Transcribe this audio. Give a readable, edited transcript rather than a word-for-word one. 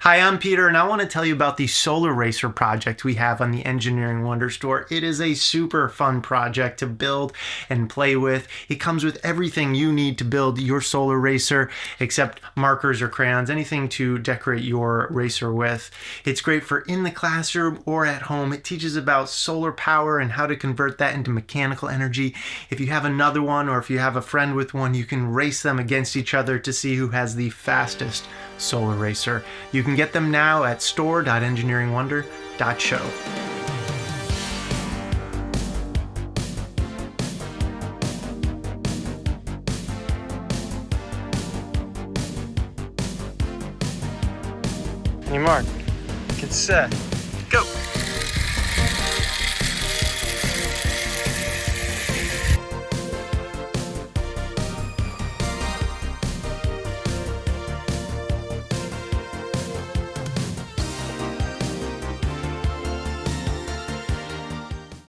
Hi, I'm Peter, and I want to tell you about the Solar Racer project we have on the Engineering Wonder Store. It is a super fun project to build and play with. It comes with everything you need to build your Solar Racer, except markers or crayons, anything to decorate your racer with. It's great for in the classroom or at home. It teaches about solar power and how to convert that into mechanical energy. If you have another one or if you have a friend with one, you can race them against each other to see who has the fastest Solar Racer. You can get them now at store.engineeringwonder.show. Hey Mark, get set. Go!